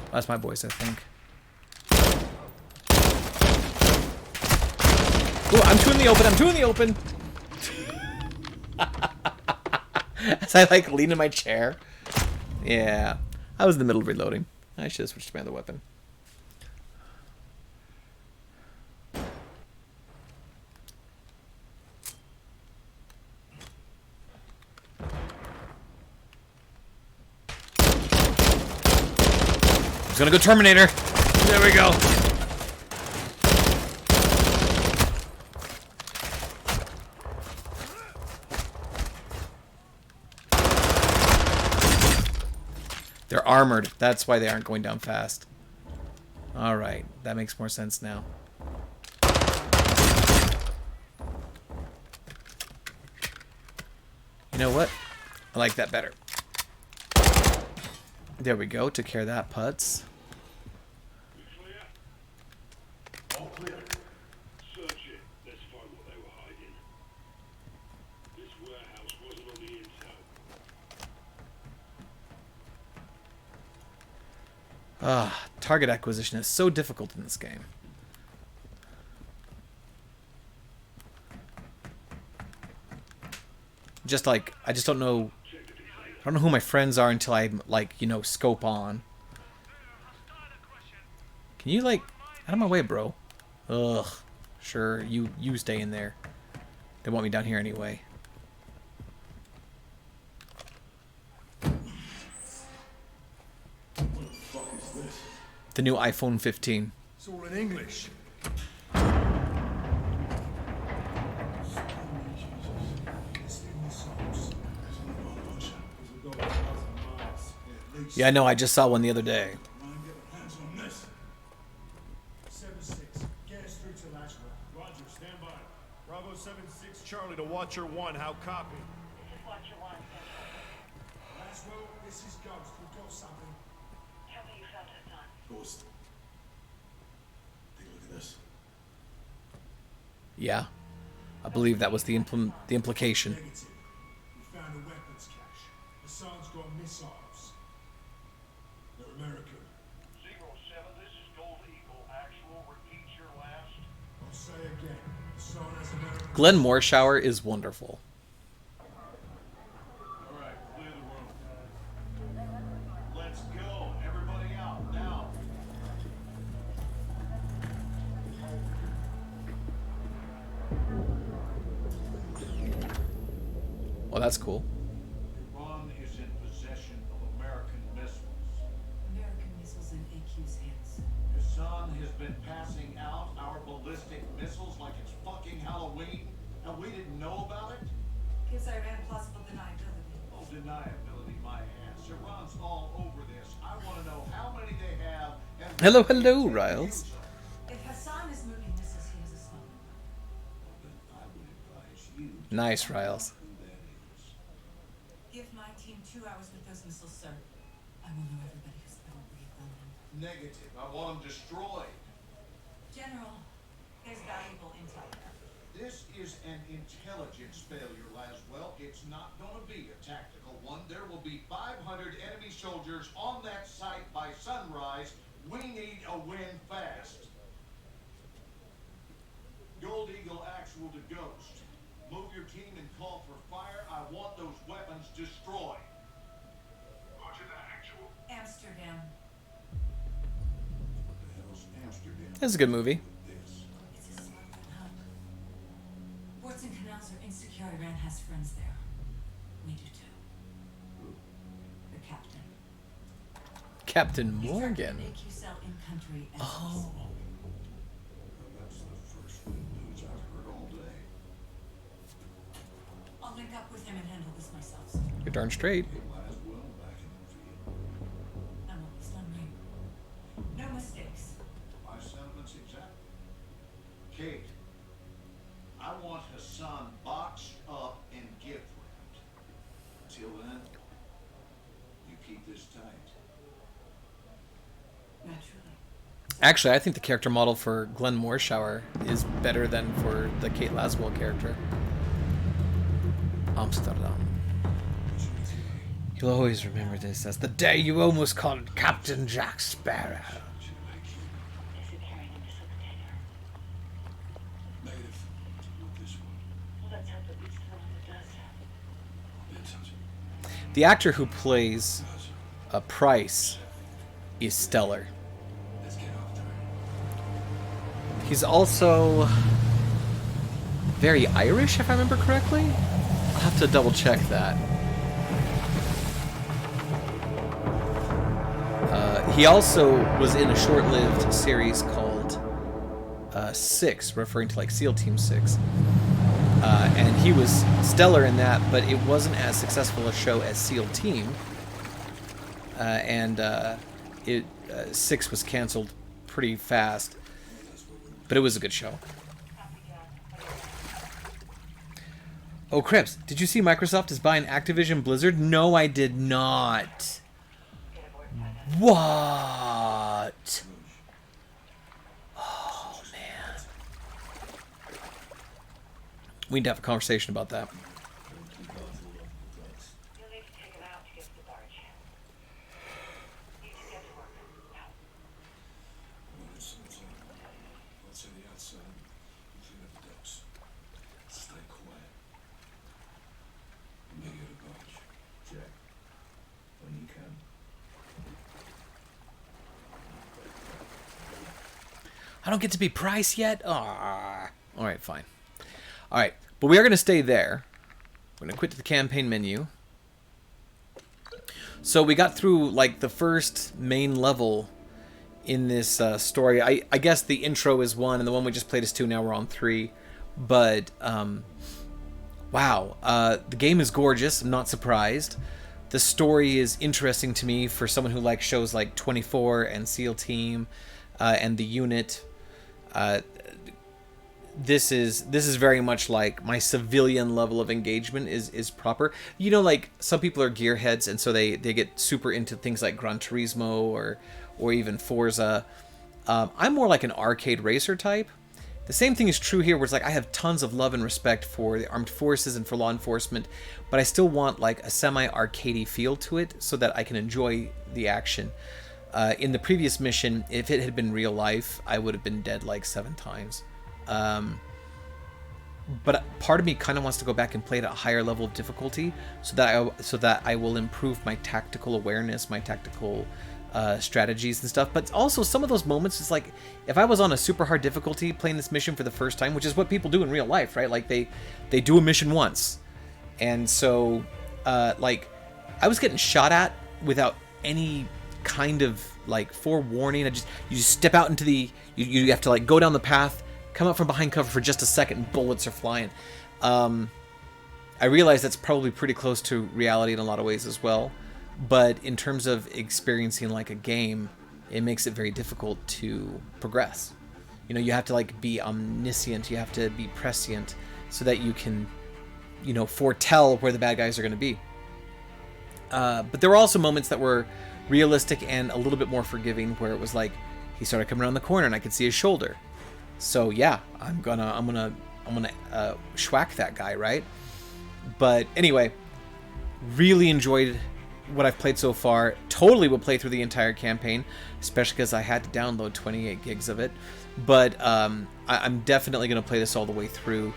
That's my voice, I think. Ooh, I'm two in the open. I'm two in the open. As I like lean in my chair. Yeah, I was in the middle of reloading. I should have switched to my other weapon. He's gonna go Terminator. There we go. They're armored. That's why they aren't going down fast. Alright, that makes more sense now. You know what? I like that better. There we go. Took care of that, putz. All clear. Search it. Let's find what they were hiding. This warehouse wasn't on the intel. Target acquisition is so difficult in this game. Just like, I just don't know. I don't know who my friends are until I, like, you know, scope on. Can you, like, out of my way, bro? Ugh. Sure, you stay in there. They want me down here anyway. The new iPhone 15. It's all in English. Yeah, I know. I just saw one the other day. 7-6. Get us through to Laswell. Roger, stand by. Bravo 7-6 Charlie to Watcher 1. How copy? This is what you want, Central. Laswell, this is Ghost. We've got something. Tell me you found Hassan. Ghost. Take a look at this. Yeah. I believe that was the implication. Negative. We found a weapons cache. Hassan's got missiles. They're American. 07, this is Gold Eagle. Actual, repeat your last. I'll say again. Hassan has American. Glenn Morshower is wonderful. All right, clear the room. Let's go. Everybody out now. Well, that's cool. Iran is in possession of American missiles. American missiles in AQ's hands. Hassan has been passing out our ballistic missiles like it's fucking Halloween, and we didn't know about it? Gives Iran plausible deniability. Oh, deniability, my ass. Iran's all over this. I want to know how many they have. And Hello, hello, Riles. If Hassan is moving missiles, he has a small number. Then I would advise you to Nice, Riles. who that is. Give my team 2 hours with those missiles, sir. I will know everybody who's ever breathed on them. Negative. I want them destroyed. General, there's valuable intel there. This is an intelligence failure, Laswell. It's not going to be a tactical one. There will be 500 enemy soldiers on that site by sunrise. We need a win fast. Gold Eagle Actual to Ghost. Move your team and call for fire. I want those weapons destroyed. Roger that, Actual. Amsterdam. What the hell's Amsterdam? That's a good movie. This. It's a smuggling hub. Ports and canals are insecure. Iran has friends there. We do too. The captain. Captain He started Morgan. an AQ cell in country as we Oh. speak. That's the first good news I've heard all day. I'll link up with him and handle this myself, sir. You're darn straight. Hey, Laswell, back in the field. I'm almost done, Ray. No mistakes. My sentiments exactly. Kate, I want Hassan boxed up and gift wrapped. Till then, you keep this tight. Naturally. Actually, I think the character model for Glenn Morshower is better than for the Kate Laswell character. Amsterdam. You'll always remember this as the day you almost called Captain Jack Sparrow. Disappearing a missile container. Negative. Not this one. Well, let's hope it leads to the one that does. Be in touch. The actor who plays Price is stellar. Let's get off track. He's also very Irish, if I remember correctly. I'll have to double check that. He also was in a short-lived series called Six, referring to like SEAL Team 6. And he was stellar in that, but it wasn't as successful a show as SEAL Team. Six was canceled pretty fast, but it was a good show. Oh, Crips, did you see Microsoft is buying Activision Blizzard? No, I did not. What? Oh, man. We need to have a conversation about that. You'll need to take him out to get to the barge. Need to get to work. Now. Let's say the outside. You clean up the decks. Stay quiet. Make it a bunch. Jack, when you can. I don't get to be Price yet? Ah. All right, fine. All right, but we are going to stay there. We're going to quit to the campaign menu. So we got through like the first main level in this story. I guess the intro is 1 and the one we just played is 2. Now we're on 3. But wow, the game is gorgeous. I'm not surprised. The story is interesting to me for someone who likes shows like 24 and SEAL Team and The Unit. This is very much like my civilian level of engagement is proper. You know, like some people are gearheads and so they get super into things like Gran Turismo or even Forza. I'm more like an arcade racer type. The same thing is true here, where it's like I have tons of love and respect for the armed forces and for law enforcement, but I still want like a semi-arcadey feel to it so that I can enjoy the action. In the previous mission, if it had been real life, I would have been dead like 7 times. But part of me kind of wants to go back and play at a higher level of difficulty so that I will improve my tactical awareness, my tactical strategies and stuff. But also some of those moments, it's like if I was on a super hard difficulty playing this mission for the first time, which is what people do in real life, right? Like they do a mission once, and so like I was getting shot at without any kind of like forewarning. You just step out into the you have to like go down the path, come out from behind cover for just a second, and bullets are flying. I realize that's probably pretty close to reality in a lot of ways as well, but in terms of experiencing like a game, it makes it very difficult to progress. You know, you have to like be omniscient, you have to be prescient so that you can, you know, foretell where the bad guys are going to be. But there were also moments that were realistic and a little bit more forgiving, where it was like he started coming around the corner and I could see his shoulder. So yeah, I'm gonna schwack that guy, right? But anyway, really enjoyed what I've played so far. Totally will play through the entire campaign, especially because I had to download 28 gigs of it. But I'm definitely going to play this all the way through.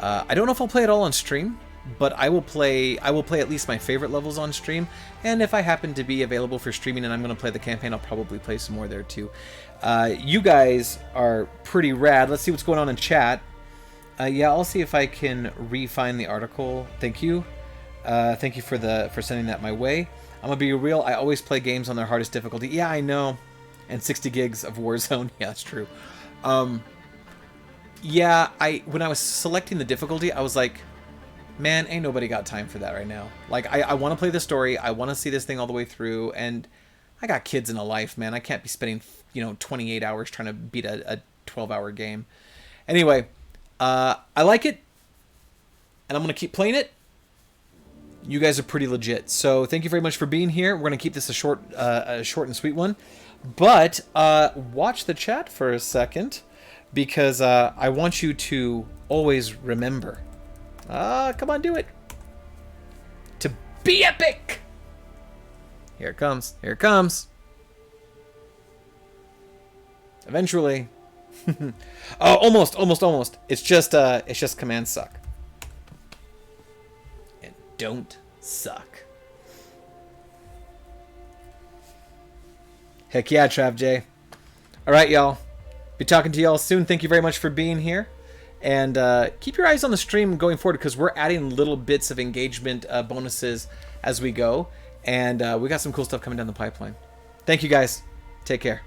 I don't know if I'll play it all on stream, but I will play at least my favorite levels on stream. And if I happen to be available for streaming and I'm going to play the campaign, I'll probably play some more there too. You guys are pretty rad. Let's see what's going on in chat. Yeah, I'll see if I can re-find the article. Thank you. Thank you for sending that my way. I'm gonna be real. I always play games on their hardest difficulty. Yeah, I know. And 60 gigs of Warzone. Yeah, that's true. Yeah, when I was selecting the difficulty, I was like, man, ain't nobody got time for that right now. Like, I want to play the story. I want to see this thing all the way through. And I got kids and a life, man. I can't be spending 28 hours trying to beat a 12-hour game. Anyway. I like it, and I'm going to keep playing it. You guys are pretty legit, so thank you very much for being here. We're going to keep this a short and sweet one, but watch the chat for a second, because I want you to always remember. Come on, do it. To be epic! Here it comes. Here it comes. Eventually. Oh, almost. It's just commands suck. And don't suck. Heck yeah, Trav J. Alright, y'all. Be talking to y'all soon. Thank you very much for being here. And keep your eyes on the stream going forward, because we're adding little bits of engagement bonuses as we go. And we got some cool stuff coming down the pipeline. Thank you, guys. Take care.